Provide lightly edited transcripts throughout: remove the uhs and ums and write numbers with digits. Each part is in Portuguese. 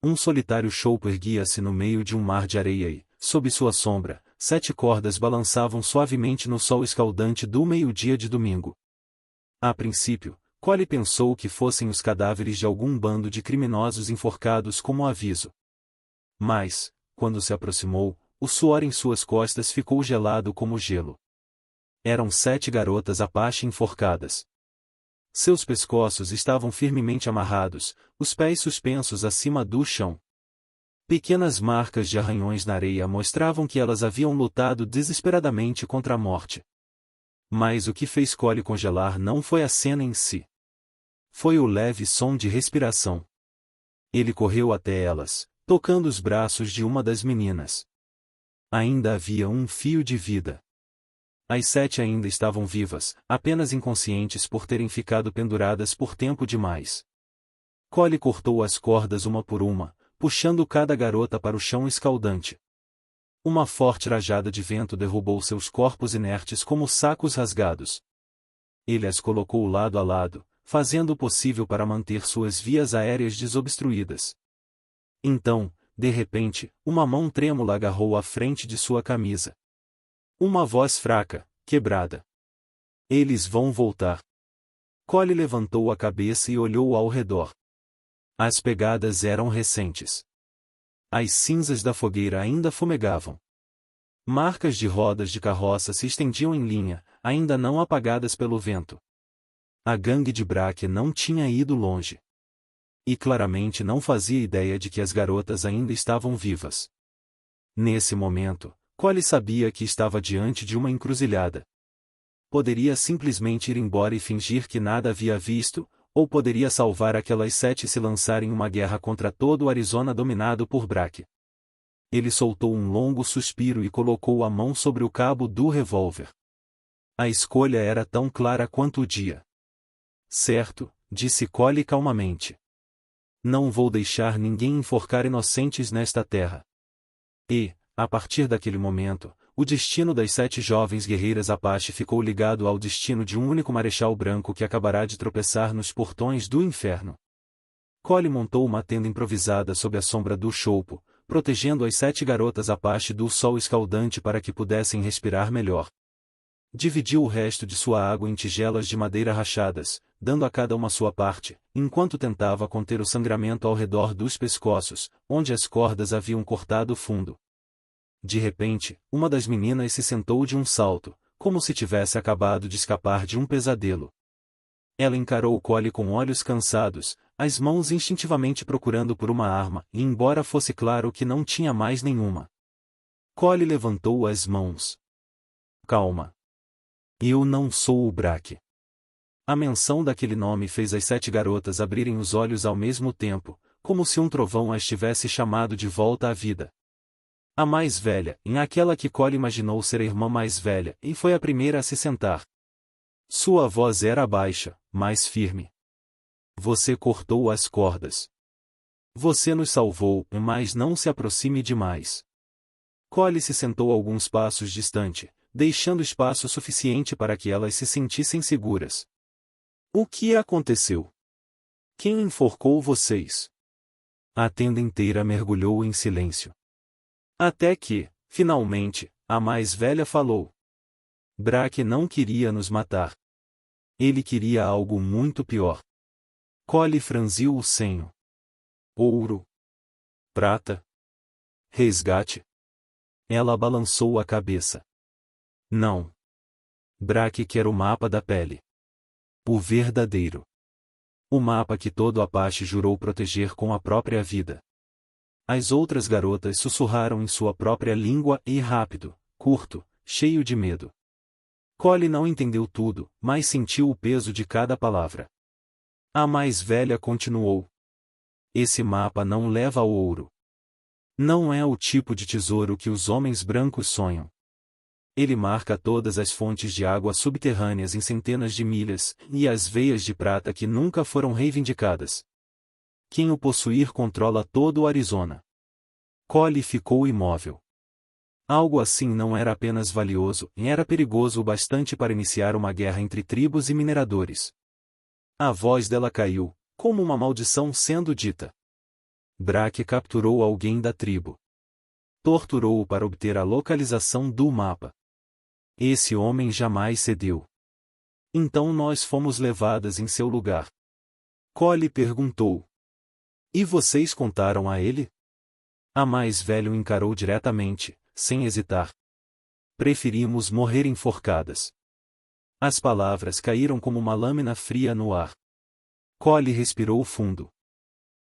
Um solitário chopo erguia-se no meio de um mar de areia e, sob sua sombra, 7 cordas balançavam suavemente no sol escaldante do meio-dia de domingo. A princípio, Collie pensou que fossem os cadáveres de algum bando de criminosos enforcados como aviso. Mas, quando se aproximou, o suor em suas costas ficou gelado como gelo. Eram 7 garotas Apache enforcadas. Seus pescoços estavam firmemente amarrados, os pés suspensos acima do chão. Pequenas marcas de arranhões na areia mostravam que elas haviam lutado desesperadamente contra a morte. Mas o que fez Collie congelar não foi a cena em si. Foi o leve som de respiração. Ele correu até elas, tocando os braços de uma das meninas. Ainda havia um fio de vida. As 7 ainda estavam vivas, apenas inconscientes por terem ficado penduradas por tempo demais. Collie cortou as cordas uma por uma, puxando cada garota para o chão escaldante. Uma forte rajada de vento derrubou seus corpos inertes como sacos rasgados. Ele as colocou lado a lado, fazendo o possível para manter suas vias aéreas desobstruídas. Então, de repente, uma mão trêmula agarrou a frente de sua camisa. Uma voz fraca, quebrada. Eles vão voltar. Collie levantou a cabeça e olhou ao redor. As pegadas eram recentes. As cinzas da fogueira ainda fumegavam. Marcas de rodas de carroça se estendiam em linha, ainda não apagadas pelo vento. A gangue de Braque não tinha ido longe. E claramente não fazia ideia de que as garotas ainda estavam vivas. Nesse momento, Collie sabia que estava diante de uma encruzilhada. Poderia simplesmente ir embora e fingir que nada havia visto, ou poderia salvar aquelas 7 e se lançar em uma guerra contra todo o Arizona dominado por Braque. Ele soltou um longo suspiro e colocou a mão sobre o cabo do revólver. A escolha era tão clara quanto o dia. Certo, disse Collie calmamente. Não vou deixar ninguém enforcar inocentes nesta terra. E, a partir daquele momento, o destino das 7 jovens guerreiras Apache ficou ligado ao destino de um único marechal branco que acabará de tropeçar nos portões do inferno. Collie montou uma tenda improvisada sob a sombra do chopo, protegendo as 7 garotas Apache do sol escaldante para que pudessem respirar melhor. Dividiu o resto de sua água em tigelas de madeira rachadas, dando a cada uma sua parte, enquanto tentava conter o sangramento ao redor dos pescoços, onde as cordas haviam cortado fundo. De repente, uma das meninas se sentou de um salto, como se tivesse acabado de escapar de um pesadelo. Ela encarou Collie com olhos cansados, as mãos instintivamente procurando por uma arma, e embora fosse claro que não tinha mais nenhuma. Collie levantou as mãos. Calma. Eu não sou o Braque. A menção daquele nome fez as 7 garotas abrirem os olhos ao mesmo tempo, como se um trovão as tivesse chamado de volta à vida. A mais velha, aquela que Collie imaginou ser a irmã mais velha, e foi a primeira a se sentar. Sua voz era baixa, mas firme. Você cortou as cordas. Você nos salvou, mas não se aproxime demais. Collie se sentou alguns passos distante, deixando espaço suficiente para que elas se sentissem seguras. O que aconteceu? Quem enforcou vocês? A tenda inteira mergulhou em silêncio. Até que, finalmente, a mais velha falou. Braque não queria nos matar. Ele queria algo muito pior. Collie franziu o senho. Ouro. Prata. Resgate. Ela balançou a cabeça. Não. Braque quer o mapa da pele. O verdadeiro. O mapa que todo Apache jurou proteger com a própria vida. As outras garotas sussurraram em sua própria língua e rápido, curto, cheio de medo. Collie não entendeu tudo, mas sentiu o peso de cada palavra. A mais velha continuou. Esse mapa não leva ao ouro. Não é o tipo de tesouro que os homens brancos sonham. Ele marca todas as fontes de água subterrâneas em centenas de milhas, e as veias de prata que nunca foram reivindicadas. Quem o possuir controla todo o Arizona. Collie ficou imóvel. Algo assim não era apenas valioso, era perigoso o bastante para iniciar uma guerra entre tribos e mineradores. A voz dela caiu, como uma maldição sendo dita. Braque capturou alguém da tribo. Torturou-o para obter a localização do mapa. Esse homem jamais cedeu. Então nós fomos levadas em seu lugar. Collie perguntou. E vocês contaram a ele? A mais velha encarou diretamente, sem hesitar. Preferimos morrer enforcadas. As palavras caíram como uma lâmina fria no ar. Collie respirou fundo.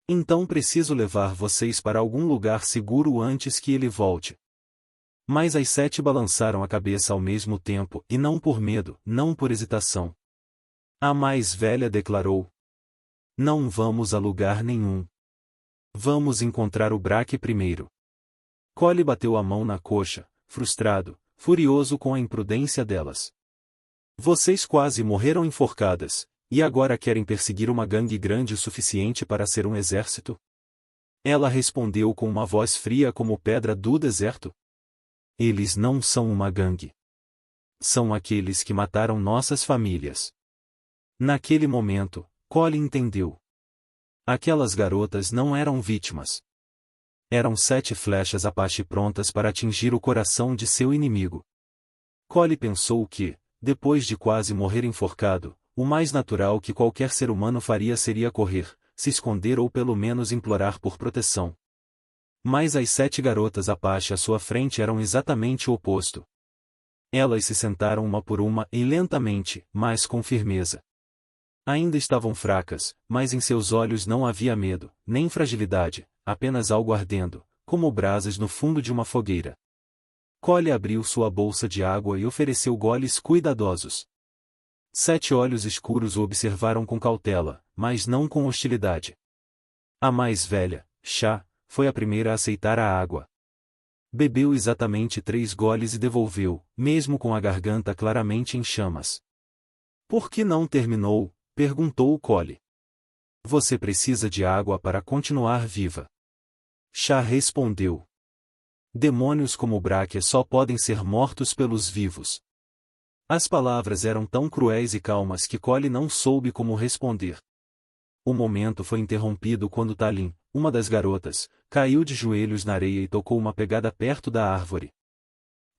Então preciso levar vocês para algum lugar seguro antes que ele volte. Mas as 7 balançaram a cabeça ao mesmo tempo e não por medo, não por hesitação. A mais velha declarou. Não vamos a lugar nenhum. Vamos encontrar o Braque primeiro. Collie bateu a mão na coxa, frustrado, furioso com a imprudência delas. Vocês quase morreram enforcadas, e agora querem perseguir uma gangue grande o suficiente para ser um exército? Ela respondeu com uma voz fria como pedra do deserto. Eles não são uma gangue. São aqueles que mataram nossas famílias. Naquele momento, Collie entendeu. Aquelas garotas não eram vítimas. Eram 7 flechas Apache prontas para atingir o coração de seu inimigo. Collie pensou que, depois de quase morrer enforcado, o mais natural que qualquer ser humano faria seria correr, se esconder ou pelo menos implorar por proteção. Mas as 7 garotas Apache à sua frente eram exatamente o oposto. Elas se sentaram uma por uma e lentamente, mas com firmeza. Ainda estavam fracas, mas em seus olhos não havia medo, nem fragilidade, apenas algo ardendo, como brasas no fundo de uma fogueira. Collie abriu sua bolsa de água e ofereceu goles cuidadosos. 7 olhos escuros o observaram com cautela, mas não com hostilidade. A mais velha, Chá, foi a primeira a aceitar a água. Bebeu exatamente 3 goles e devolveu, mesmo com a garganta claramente em chamas. Por que não terminou? Perguntou Collie. Você precisa de água para continuar viva. Chá respondeu. Demônios como Braque só podem ser mortos pelos vivos. As palavras eram tão cruéis e calmas que Collie não soube como responder. O momento foi interrompido quando Talin, uma das garotas, caiu de joelhos na areia e tocou uma pegada perto da árvore.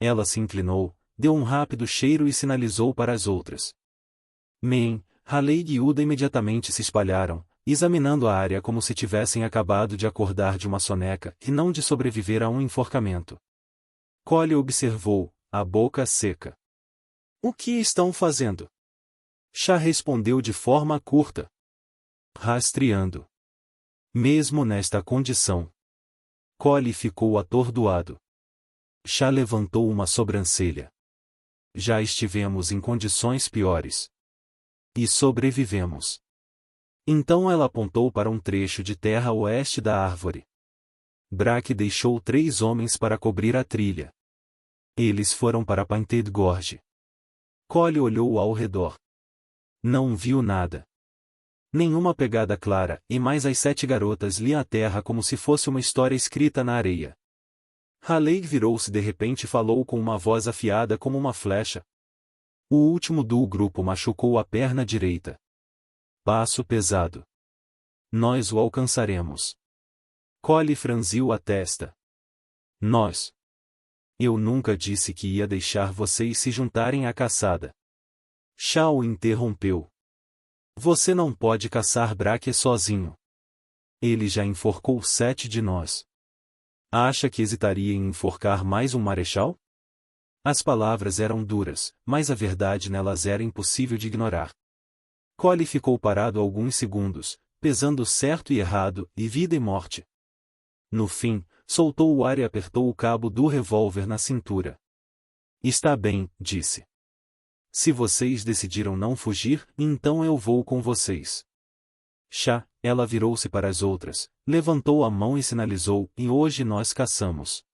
Ela se inclinou, deu um rápido cheiro e sinalizou para as outras. Men, Haley e Uda imediatamente se espalharam, examinando a área como se tivessem acabado de acordar de uma soneca e não de sobreviver a um enforcamento. Collie observou, a boca seca. O que estão fazendo? Chá respondeu de forma curta. Rastreando. Mesmo nesta condição. Collie ficou atordoado. Chá levantou uma sobrancelha. Já estivemos em condições piores. E sobrevivemos. Então ela apontou para um trecho de terra a oeste da árvore. Braque deixou 3 homens para cobrir a trilha. Eles foram para Painted Gorge. Collie olhou ao redor. Não viu nada. Nenhuma pegada clara, e mais as 7 garotas liam a terra como se fosse uma história escrita na areia. Haley virou-se de repente e falou com uma voz afiada como uma flecha. O último do grupo machucou a perna direita. Passo pesado. Nós o alcançaremos. Collie franziu a testa. Nós. Eu nunca disse que ia deixar vocês se juntarem à caçada. Chá o interrompeu. Você não pode caçar Braque sozinho. Ele já enforcou 7 de nós. Acha que hesitaria em enforcar mais um marechal? As palavras eram duras, mas a verdade nelas era impossível de ignorar. Collie ficou parado alguns segundos, pesando certo e errado, e vida e morte. No fim, soltou o ar e apertou o cabo do revólver na cintura. Está bem, disse. Se vocês decidiram não fugir, então eu vou com vocês. Chá, ela virou-se para as outras, levantou a mão e sinalizou, e hoje nós caçamos.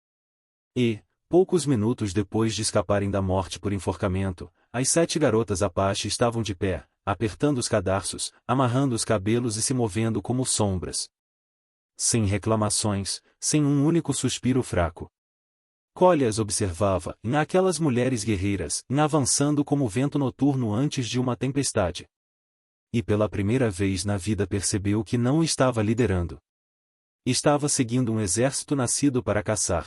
E, poucos minutos depois de escaparem da morte por enforcamento, as 7 garotas Apache estavam de pé, apertando os cadarços, amarrando os cabelos e se movendo como sombras. Sem reclamações, sem um único suspiro fraco. Collie as observava, aquelas mulheres guerreiras, avançando como vento noturno antes de uma tempestade. E pela primeira vez na vida percebeu que não estava liderando. Estava seguindo um exército nascido para caçar.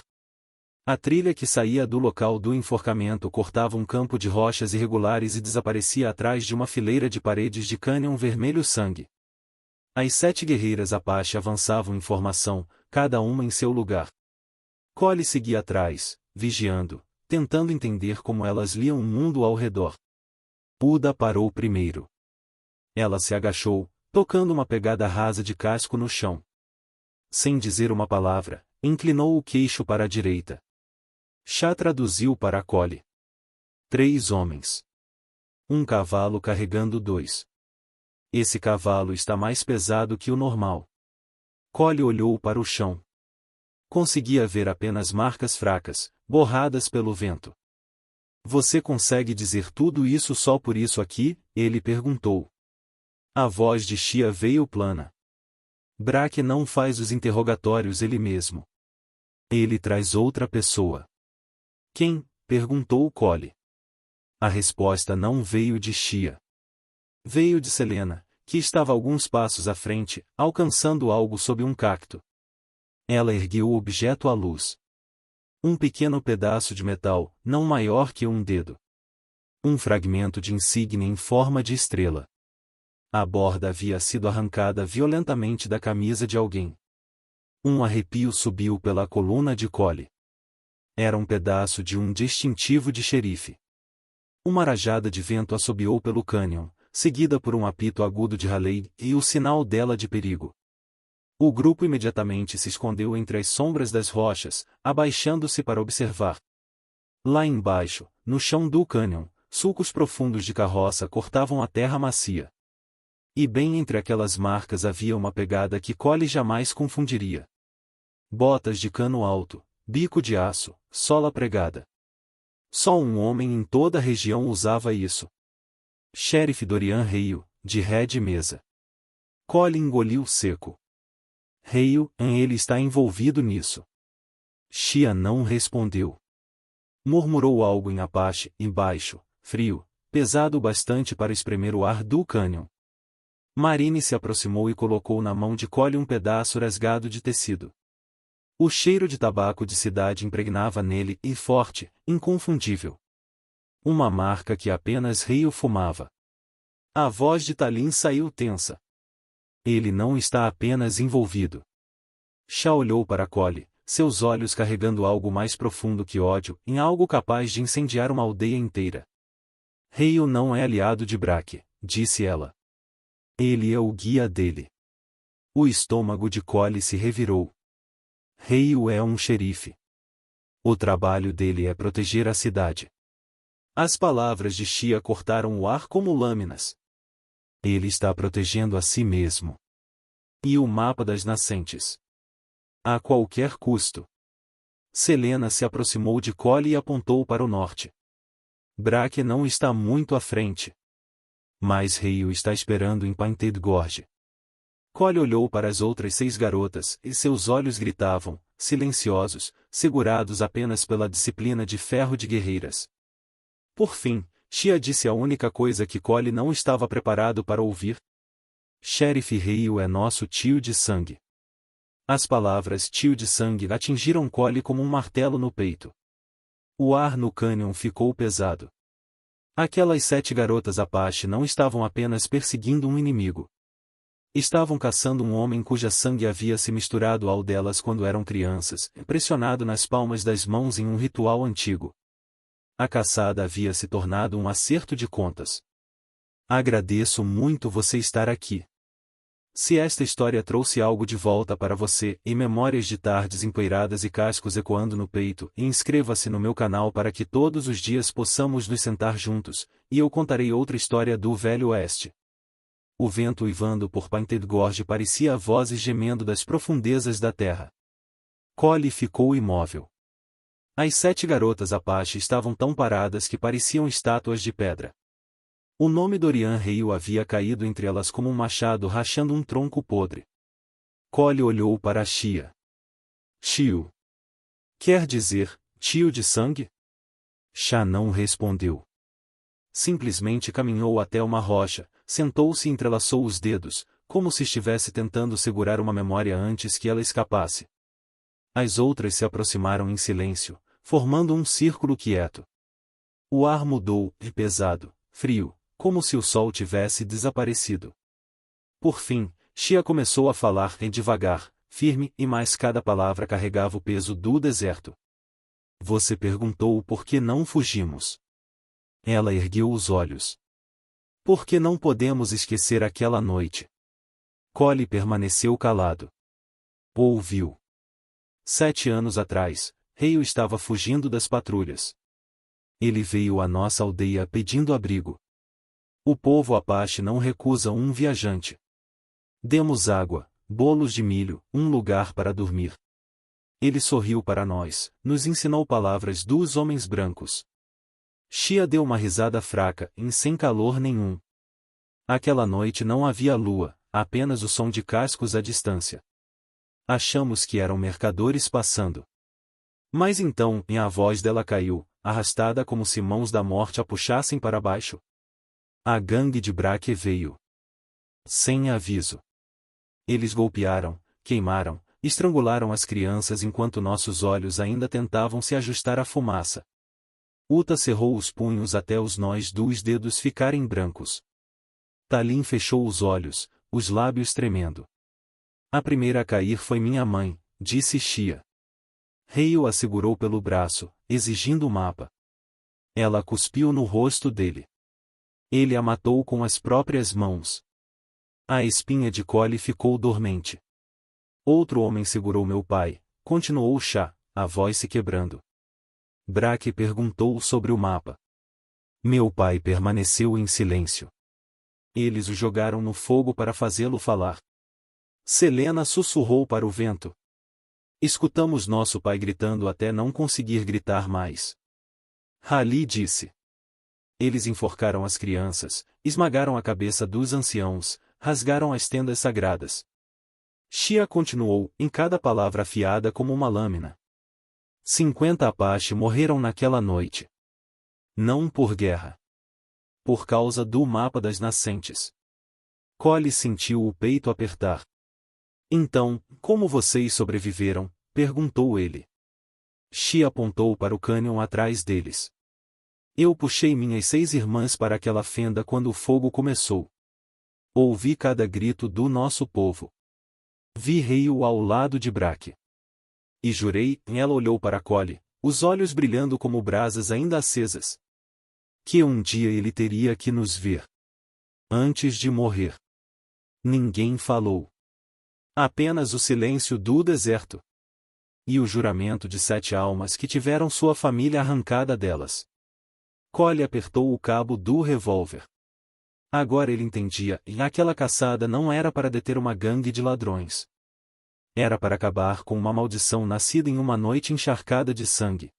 A trilha que saía do local do enforcamento cortava um campo de rochas irregulares e desaparecia atrás de uma fileira de paredes de cânion vermelho sangue. As 7 guerreiras Apache avançavam em formação, cada uma em seu lugar. Collie seguia atrás, vigiando, tentando entender como elas liam o mundo ao redor. Uda parou primeiro. Ela se agachou, tocando uma pegada rasa de casco no chão. Sem dizer uma palavra, inclinou o queixo para a direita. Chá traduziu para Collie. 3 homens. Um cavalo carregando 2. Esse cavalo está mais pesado que o normal. Collie olhou para o chão. Conseguia ver apenas marcas fracas, borradas pelo vento. Você consegue dizer tudo isso só por isso aqui? Ele perguntou. A voz de Xia veio plana. Braque não faz os interrogatórios ele mesmo. Ele traz outra pessoa. Quem? Perguntou Collie. A resposta não veio de Xia. Veio de Selena, que estava alguns passos à frente, alcançando algo sob um cacto. Ela ergueu o objeto à luz. Um pequeno pedaço de metal, não maior que um dedo. Um fragmento de insígnia em forma de estrela. A borda havia sido arrancada violentamente da camisa de alguém. Um arrepio subiu pela coluna de Collie. Era um pedaço de um distintivo de xerife. Uma rajada de vento assobiou pelo cânion, seguida por um apito agudo de Raleigh e o sinal dela de perigo. O grupo imediatamente se escondeu entre as sombras das rochas, abaixando-se para observar. Lá embaixo, no chão do cânion, sulcos profundos de carroça cortavam a terra macia. E bem entre aquelas marcas havia uma pegada que Collie jamais confundiria. Botas de cano alto, bico de aço, sola pregada. Só um homem em toda a região usava isso. Sheriff Dorian Hale, de Red Mesa. Collie engoliu seco. Hale, ele está envolvido nisso. Xia não respondeu. Murmurou algo em Apache, embaixo, frio, pesado bastante para espremer o ar do cânion. Marine se aproximou e colocou na mão de Collie um pedaço rasgado de tecido. O cheiro de tabaco de cidade impregnava nele e forte, inconfundível. Uma marca que apenas Hale fumava. A voz de Talin saiu tensa. Ele não está apenas envolvido. Chá olhou para Collie, seus olhos carregando algo mais profundo que ódio, em algo capaz de incendiar uma aldeia inteira. Hale não é aliado de Braque, disse ela. Ele é o guia dele. O estômago de Collie se revirou. Hale é um xerife. O trabalho dele é proteger a cidade. As palavras de Xia cortaram o ar como lâminas. Ele está protegendo a si mesmo. E o mapa das nascentes. A qualquer custo. Selena se aproximou de Collie e apontou para o norte. Braque não está muito à frente. Mas Hale está esperando em Painted Gorge. Collie olhou para as outras 6 garotas, e seus olhos gritavam, silenciosos, segurados apenas pela disciplina de ferro de guerreiras. Por fim, Xia disse a única coisa que Collie não estava preparado para ouvir. Sheriff Hale é nosso tio de sangue. As palavras tio de sangue atingiram Collie como um martelo no peito. O ar no cânion ficou pesado. Aquelas 7 garotas Apache não estavam apenas perseguindo um inimigo. Estavam caçando um homem cuja sangue havia se misturado ao delas quando eram crianças, pressionado nas palmas das mãos em um ritual antigo. A caçada havia se tornado um acerto de contas. Agradeço muito você estar aqui. Se esta história trouxe algo de volta para você, e memórias de tardes empoeiradas e cascos ecoando no peito, inscreva-se no meu canal para que todos os dias possamos nos sentar juntos, e eu contarei outra história do Velho Oeste. O vento uivando por Painted Gorge parecia vozes gemendo das profundezas da terra. Collie ficou imóvel. As 7 garotas Apache estavam tão paradas que pareciam estátuas de pedra. O nome Dorian Hale havia caído entre elas como um machado rachando um tronco podre. Collie olhou para Xia. Tio. Quer dizer, tio de sangue? Chá não respondeu. Simplesmente caminhou até uma rocha, sentou-se e entrelaçou os dedos, como se estivesse tentando segurar uma memória antes que ela escapasse. As outras se aproximaram em silêncio, formando um círculo quieto. O ar mudou, e pesado, frio, como se o sol tivesse desaparecido. Por fim, Shia começou a falar devagar, firme, e mais cada palavra carregava o peso do deserto. Você perguntou por que não fugimos. Ela ergueu os olhos. Por que não podemos esquecer aquela noite? Cole permaneceu calado. Ouviu. 7 anos atrás, Reio estava fugindo das patrulhas. Ele veio à nossa aldeia pedindo abrigo. O povo Apache não recusa um viajante. Demos água, bolos de milho, um lugar para dormir. Ele sorriu para nós, nos ensinou palavras dos homens brancos. Shia deu uma risada fraca, sem calor nenhum. Aquela noite não havia lua, apenas o som de cascos à distância. Achamos que eram mercadores passando. Mas então, a voz dela caiu, arrastada como se mãos da morte a puxassem para baixo. A gangue de Braque veio. Sem aviso. Eles golpearam, queimaram, estrangularam as crianças enquanto nossos olhos ainda tentavam se ajustar à fumaça. Uta cerrou os punhos até os nós dos dedos ficarem brancos. Talim fechou os olhos, os lábios tremendo. A primeira a cair foi minha mãe, disse Shia. Reio a segurou pelo braço, exigindo o mapa. Ela cuspiu no rosto dele. Ele a matou com as próprias mãos. A espinha de Cole ficou dormente. Outro homem segurou meu pai, continuou Shah, a voz se quebrando. Braque perguntou sobre o mapa. Meu pai permaneceu em silêncio. Eles o jogaram no fogo para fazê-lo falar. Selena sussurrou para o vento. Escutamos nosso pai gritando até não conseguir gritar mais. Hali disse. Eles enforcaram as crianças, esmagaram a cabeça dos anciãos, rasgaram as tendas sagradas. Shia continuou, em cada palavra afiada como uma lâmina. 50 Apache morreram naquela noite. Não por guerra. Por causa do mapa das nascentes. Cole sentiu o peito apertar. Então, como vocês sobreviveram? Perguntou ele. Shia apontou para o cânion atrás deles. Eu puxei minhas 6 irmãs para aquela fenda quando o fogo começou. Ouvi cada grito do nosso povo. Vi Reio ao lado de Braque. E jurei, ela olhou para Cole, os olhos brilhando como brasas ainda acesas. Que um dia ele teria que nos ver. Antes de morrer. Ninguém falou. Apenas o silêncio do deserto. E o juramento de 7 almas que tiveram sua família arrancada delas. Cole apertou o cabo do revólver. Agora ele entendia, e aquela caçada não era para deter uma gangue de ladrões. Era para acabar com uma maldição nascida em uma noite encharcada de sangue.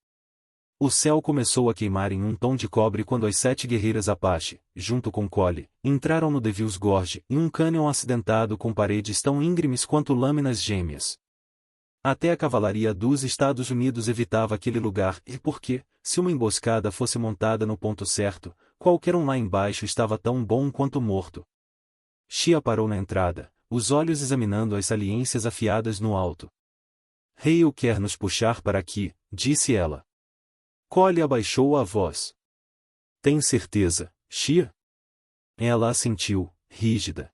O céu começou a queimar em um tom de cobre quando as 7 guerreiras Apache, junto com Cole, entraram no Devil's Gorge, em um cânion acidentado com paredes tão íngremes quanto lâminas gêmeas. Até a cavalaria dos Estados Unidos evitava aquele lugar, e porque, se uma emboscada fosse montada no ponto certo, qualquer um lá embaixo estava tão bom quanto morto. Shia parou na entrada, os olhos examinando as saliências afiadas no alto. Reio quer nos puxar para aqui, disse ela. Cole abaixou a voz. Tem certeza, Shia? Ela assentiu, rígida.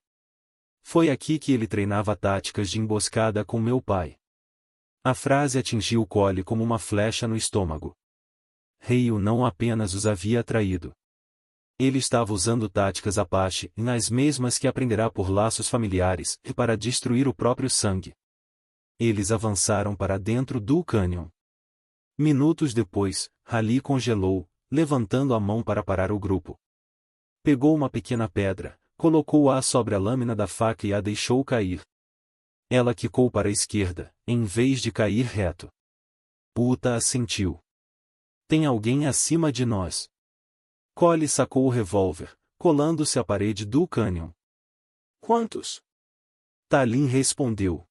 Foi aqui que ele treinava táticas de emboscada com meu pai. A frase atingiu Cole como uma flecha no estômago. Reio não apenas os havia traído. Ele estava usando táticas Apache, as mesmas que aprenderá por laços familiares, e para destruir o próprio sangue. Eles avançaram para dentro do cânion. Minutos depois, Hali congelou, levantando a mão para parar o grupo. Pegou uma pequena pedra, colocou-a sobre a lâmina da faca e a deixou cair. Ela quicou para a esquerda, em vez de cair reto. Uta assentiu. Tem alguém acima de nós. Cole sacou o revólver, colando-se à parede do cânion. Quantos? Talim respondeu.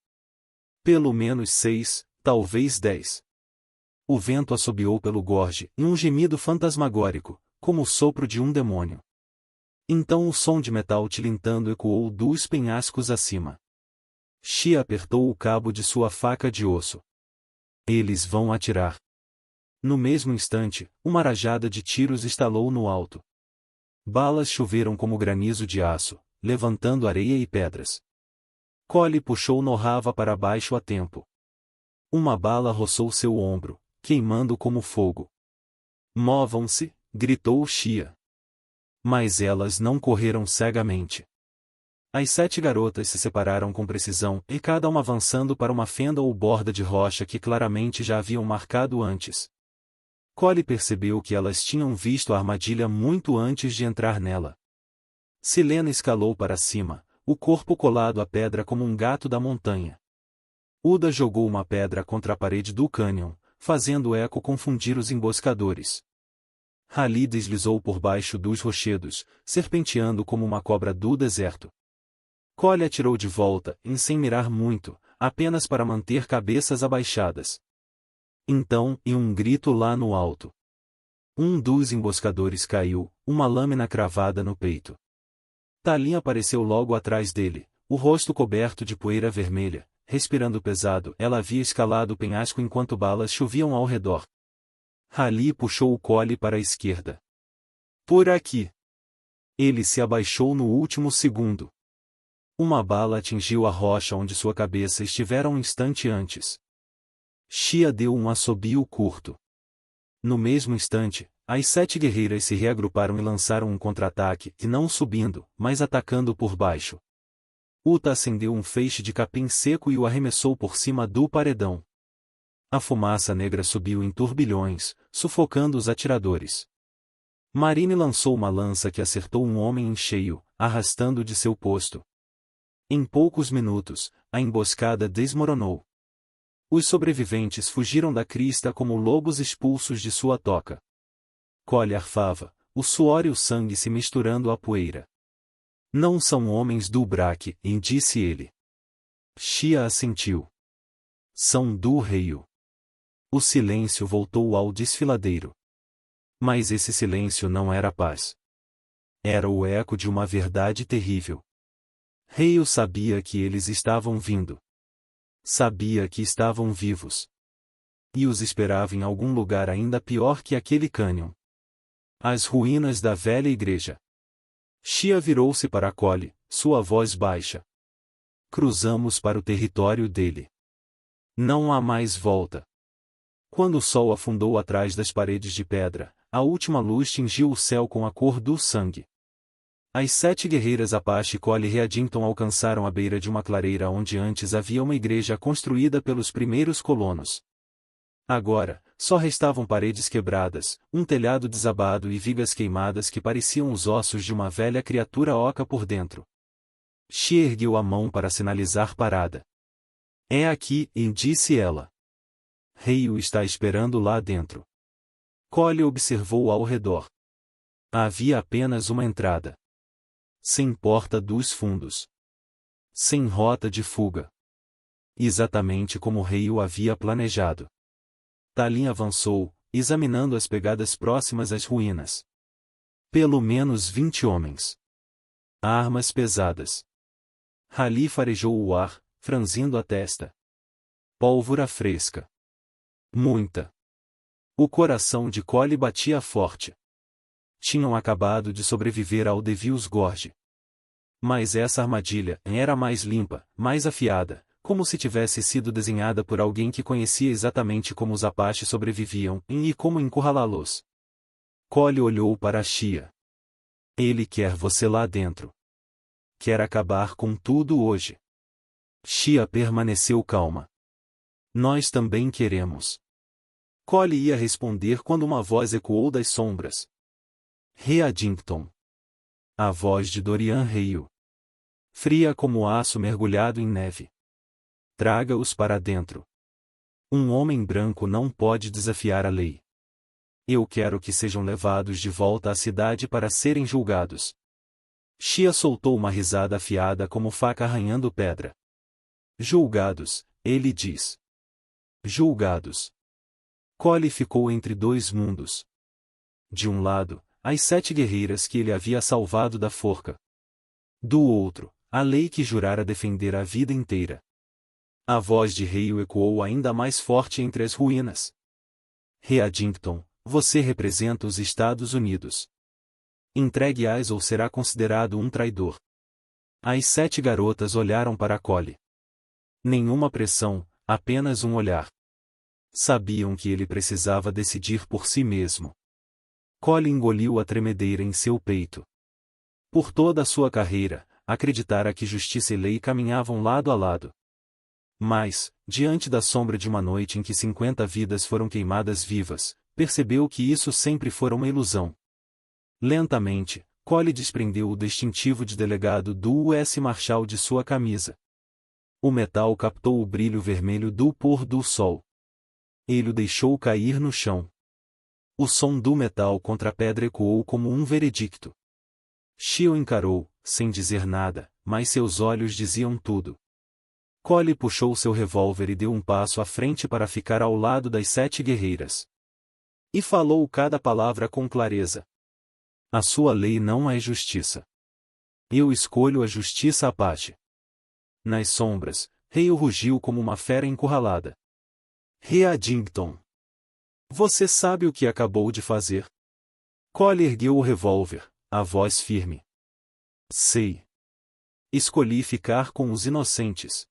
Pelo menos 6, talvez 10. O vento assobiou pelo gorge, em um gemido fantasmagórico, como o sopro de um demônio. Então o som de metal tilintando ecoou dos penhascos acima. Xia apertou o cabo de sua faca de osso. Eles vão atirar. No mesmo instante, uma rajada de tiros estalou no alto. Balas choveram como granizo de aço, levantando areia e pedras. Collie puxou Norrava para baixo a tempo. Uma bala roçou seu ombro, queimando como fogo. Movam-se, gritou Xia. Mas elas não correram cegamente. As 7 garotas se separaram com precisão e cada uma avançando para uma fenda ou borda de rocha que claramente já haviam marcado antes. Collie percebeu que elas tinham visto a armadilha muito antes de entrar nela. Silena escalou para cima, o corpo colado à pedra como um gato da montanha. Uda jogou uma pedra contra a parede do cânion, fazendo o eco confundir os emboscadores. Rali deslizou por baixo dos rochedos, serpenteando como uma cobra do deserto. Collie atirou de volta, sem mirar muito, apenas para manter cabeças abaixadas. Então, em um grito lá no alto, um dos emboscadores caiu, uma lâmina cravada no peito. Talin apareceu logo atrás dele, o rosto coberto de poeira vermelha, respirando pesado. Ela havia escalado o penhasco enquanto balas choviam ao redor. Rali puxou o Collie para a esquerda. Por aqui. Ele se abaixou no último segundo. Uma bala atingiu a rocha onde sua cabeça estivera um instante antes. Xia deu um assobio curto. No mesmo instante, as 7 guerreiras se reagruparam e lançaram um contra-ataque, e não subindo, mas atacando por baixo. Uta acendeu um feixe de capim seco e o arremessou por cima do paredão. A fumaça negra subiu em turbilhões, sufocando os atiradores. Marine lançou uma lança que acertou um homem em cheio, arrastando de seu posto. Em poucos minutos, a emboscada desmoronou. Os sobreviventes fugiram da crista como lobos expulsos de sua toca. Collie arfava, o suor e o sangue se misturando à poeira. Não são homens do Braque, disse ele. Xia assentiu. São do rei. O silêncio voltou ao desfiladeiro. Mas esse silêncio não era paz. Era o eco de uma verdade terrível. Rei sabia que eles estavam vindo. Sabia que estavam vivos. E os esperava em algum lugar ainda pior que aquele cânion. As ruínas da velha igreja. Xia virou-se para Collie, sua voz baixa. Cruzamos para o território dele. Não há mais volta. Quando o sol afundou atrás das paredes de pedra, a última luz tingiu o céu com a cor do sangue. As 7 guerreiras Apache e Collie Readington alcançaram a beira de uma clareira onde antes havia uma igreja construída pelos primeiros colonos. Agora, só restavam paredes quebradas, um telhado desabado e vigas queimadas que pareciam os ossos de uma velha criatura oca por dentro. Xia ergueu a mão para sinalizar parada. É aqui, disse ela. Rei o está esperando lá dentro. Collie observou ao redor. Havia apenas uma entrada. Sem porta dos fundos. Sem rota de fuga. Exatamente como o rei o havia planejado. Talin avançou, examinando as pegadas próximas às ruínas. Pelo menos 20 homens. Armas pesadas. Rali farejou o ar, franzindo a testa. Pólvora fresca. Muita. O coração de Collie batia forte. Tinham acabado de sobreviver ao Devil's Gorge. Mas essa armadilha era mais limpa, mais afiada, como se tivesse sido desenhada por alguém que conhecia exatamente como os Apaches sobreviviam e como encurralá-los. Collie olhou para Xia. Ele quer você lá dentro. Quer acabar com tudo hoje. Xia permaneceu calma. Nós também queremos. Collie ia responder quando uma voz ecoou das sombras. Readington. A voz de Dorian Reio. Fria como aço mergulhado em neve. Traga-os para dentro. Um homem branco não pode desafiar a lei. Eu quero que sejam levados de volta à cidade para serem julgados. Xia soltou uma risada afiada como faca arranhando pedra. Julgados, ele diz. Julgados. Collie ficou entre dois mundos. De um lado, as 7 guerreiras que ele havia salvado da forca. Do outro, a lei que jurara defender a vida inteira. A voz de Hale ecoou ainda mais forte entre as ruínas. Readington, você representa os Estados Unidos. Entregue-as ou será considerado um traidor. As 7 garotas olharam para Cole. Nenhuma pressão, apenas um olhar. Sabiam que ele precisava decidir por si mesmo. Cole engoliu a tremedeira em seu peito. Por toda a sua carreira, acreditara que justiça e lei caminhavam lado a lado. Mas, diante da sombra de uma noite em que 50 vidas foram queimadas vivas, percebeu que isso sempre fora uma ilusão. Lentamente, Cole desprendeu o distintivo de delegado do U.S. Marshal de sua camisa. O metal captou o brilho vermelho do pôr do sol. Ele o deixou cair no chão. O som do metal contra a pedra ecoou como um veredicto. Shia o encarou, sem dizer nada, mas seus olhos diziam tudo. Cole puxou seu revólver e deu um passo à frente para ficar ao lado das 7 guerreiras. E falou cada palavra com clareza. A sua lei não é justiça. Eu escolho a justiça Apache. Nas sombras, Hale rugiu como uma fera encurralada. Readington. Você sabe o que acabou de fazer? Cole ergueu o revólver, a voz firme. Sei. Escolhi ficar com os inocentes.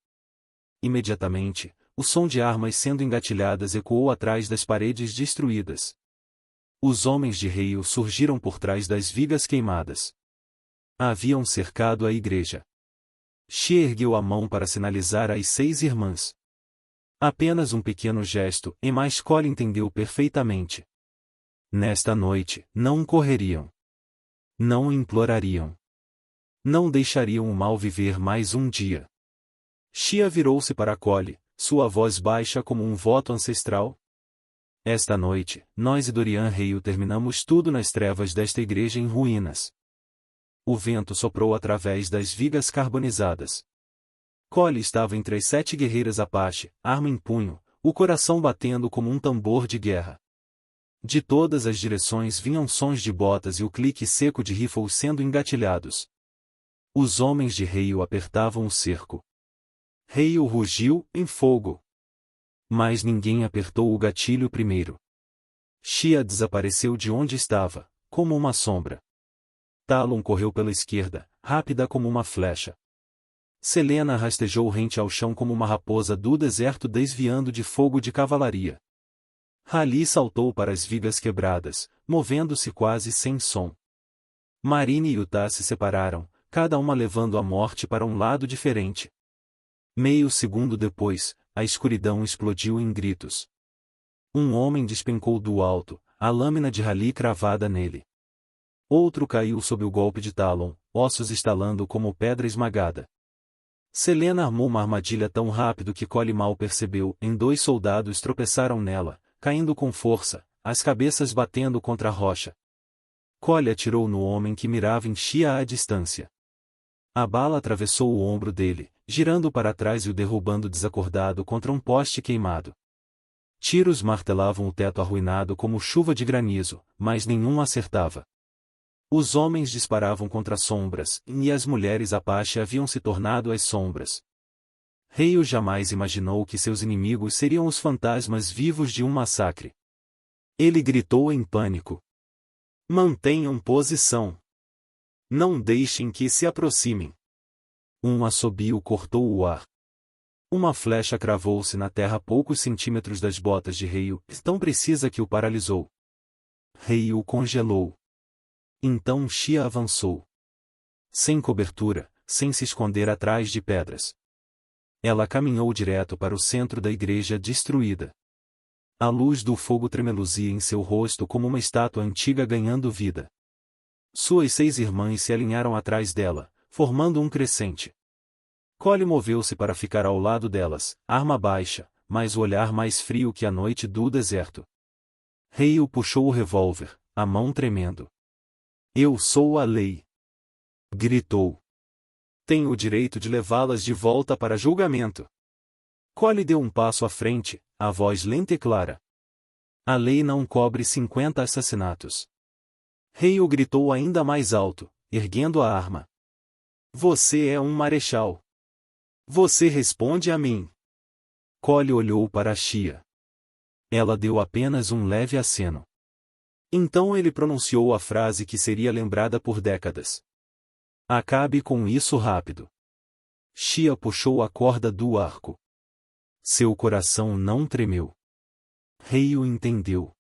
Imediatamente, o som de armas sendo engatilhadas ecoou atrás das paredes destruídas. Os homens de Hale surgiram por trás das vigas queimadas. Haviam cercado a igreja. Shia ergueu a mão para sinalizar às 6 irmãs. Apenas um pequeno gesto, mas Cole entendeu perfeitamente. Nesta noite, não correriam. Não implorariam. Não deixariam o mal viver mais um dia. Shia virou-se para Cole, sua voz baixa como um voto ancestral. Esta noite, nós e Dorian Hale terminamos tudo nas trevas desta igreja em ruínas. O vento soprou através das vigas carbonizadas. Cole estava entre as 7 guerreiras Apache, arma em punho, o coração batendo como um tambor de guerra. De todas as direções vinham sons de botas e o clique seco de rifles sendo engatilhados. Os homens de Hale apertavam o cerco. Hale rugiu, em fogo. Mas ninguém apertou o gatilho primeiro. Shia desapareceu de onde estava, como uma sombra. Talon correu pela esquerda, rápida como uma flecha. Selena rastejou rente ao chão como uma raposa do deserto desviando de fogo de cavalaria. Rali saltou para as vigas quebradas, movendo-se quase sem som. Marine e Utah se separaram, cada uma levando a morte para um lado diferente. Meio segundo depois, a escuridão explodiu em gritos. Um homem despencou do alto, a lâmina de Rali cravada nele. Outro caiu sob o golpe de Talon, ossos estalando como pedra esmagada. Selena armou uma armadilha tão rápido que Cole mal percebeu, 2 soldados tropeçaram nela, caindo com força, as cabeças batendo contra a rocha. Cole atirou no homem que mirava em Shia à distância. A bala atravessou o ombro dele, girando para trás e o derrubando desacordado contra um poste queimado. Tiros martelavam o teto arruinado como chuva de granizo, mas nenhum acertava. Os homens disparavam contra sombras, e as mulheres Apache haviam se tornado as sombras. Hale jamais imaginou que seus inimigos seriam os fantasmas vivos de um massacre. Ele gritou em pânico. Mantenham posição. Não deixem que se aproximem. Um assobio cortou o ar. Uma flecha cravou-se na terra a poucos centímetros das botas de Hale, tão precisa que o paralisou. Hale o congelou. Então Shia avançou. Sem cobertura, sem se esconder atrás de pedras. Ela caminhou direto para o centro da igreja destruída. A luz do fogo tremeluzia em seu rosto como uma estátua antiga ganhando vida. Suas 6 irmãs se alinharam atrás dela, formando um crescente. Cole moveu-se para ficar ao lado delas, arma baixa, mas o olhar mais frio que a noite do deserto. Hale puxou o revólver, a mão tremendo. Eu sou a lei. Gritou. Tenho o direito de levá-las de volta para julgamento. Cole deu um passo à frente, a voz lenta e clara. A lei não cobre 50 assassinatos. Rei o gritou ainda mais alto, erguendo a arma. Você é um marechal. Você responde a mim. Cole olhou para Xia. Ela deu apenas um leve aceno. Então ele pronunciou a frase que seria lembrada por décadas. Acabe com isso rápido. Xia puxou a corda do arco. Seu coração não tremeu. Rei o entendeu.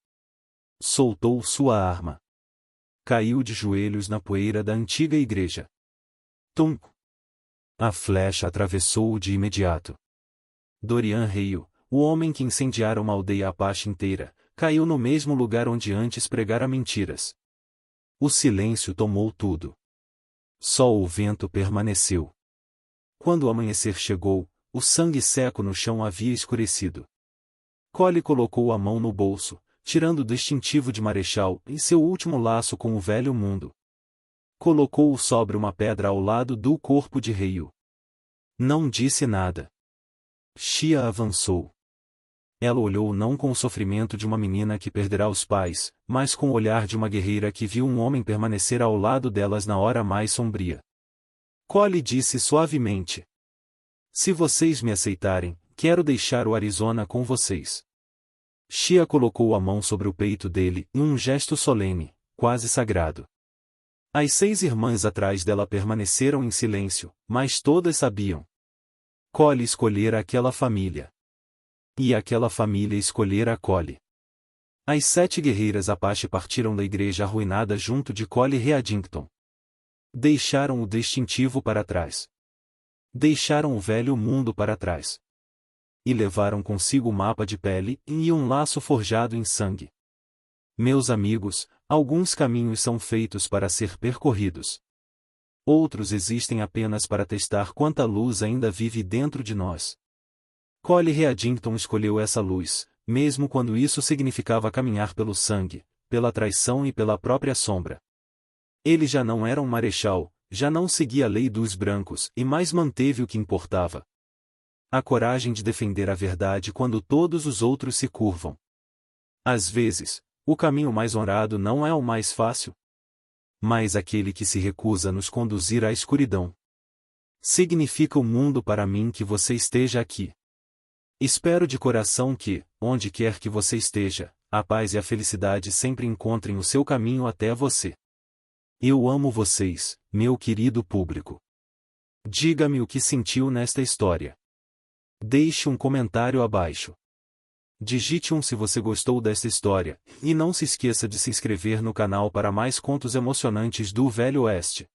Soltou sua arma. Caiu de joelhos na poeira da antiga igreja. Tum! A flecha atravessou-o de imediato. Dorian Reio, o homem que incendiara uma aldeia Apache inteira, caiu no mesmo lugar onde antes pregara mentiras. O silêncio tomou tudo. Só o vento permaneceu. Quando o amanhecer chegou, o sangue seco no chão havia escurecido. Cole colocou a mão no bolso, tirando o distintivo de marechal e seu último laço com o velho mundo. Colocou-o sobre uma pedra ao lado do corpo de Reio. Não disse nada. Xia avançou. Ela olhou não com o sofrimento de uma menina que perderá os pais, mas com o olhar de uma guerreira que viu um homem permanecer ao lado delas na hora mais sombria. Cole disse suavemente: Se vocês me aceitarem, quero deixar o Arizona com vocês. Xia colocou a mão sobre o peito dele, em um gesto solene, quase sagrado. As 6 irmãs atrás dela permaneceram em silêncio, mas todas sabiam. Cole escolhera aquela família. E aquela família escolhera Cole. As 7 guerreiras Apache partiram da igreja arruinada junto de Cole Readington. Deixaram o distintivo para trás. Deixaram o velho mundo para trás. E levaram consigo o mapa de pele e um laço forjado em sangue. Meus amigos, alguns caminhos são feitos para ser percorridos. Outros existem apenas para testar quanta luz ainda vive dentro de nós. Cole Readington escolheu essa luz, mesmo quando isso significava caminhar pelo sangue, pela traição e pela própria sombra. Ele já não era um marechal, já não seguia a lei dos brancos e mais manteve o que importava. A coragem de defender a verdade quando todos os outros se curvam. Às vezes, o caminho mais honrado não é o mais fácil, mas aquele que se recusa a nos conduzir à escuridão. Significa o mundo para mim que você esteja aqui. Espero de coração que, onde quer que você esteja, a paz e a felicidade sempre encontrem o seu caminho até você. Eu amo vocês, meu querido público. Diga-me o que sentiu nesta história. Deixe um comentário abaixo. Digite um se você gostou desta história, e não se esqueça de se inscrever no canal para mais contos emocionantes do Velho Oeste.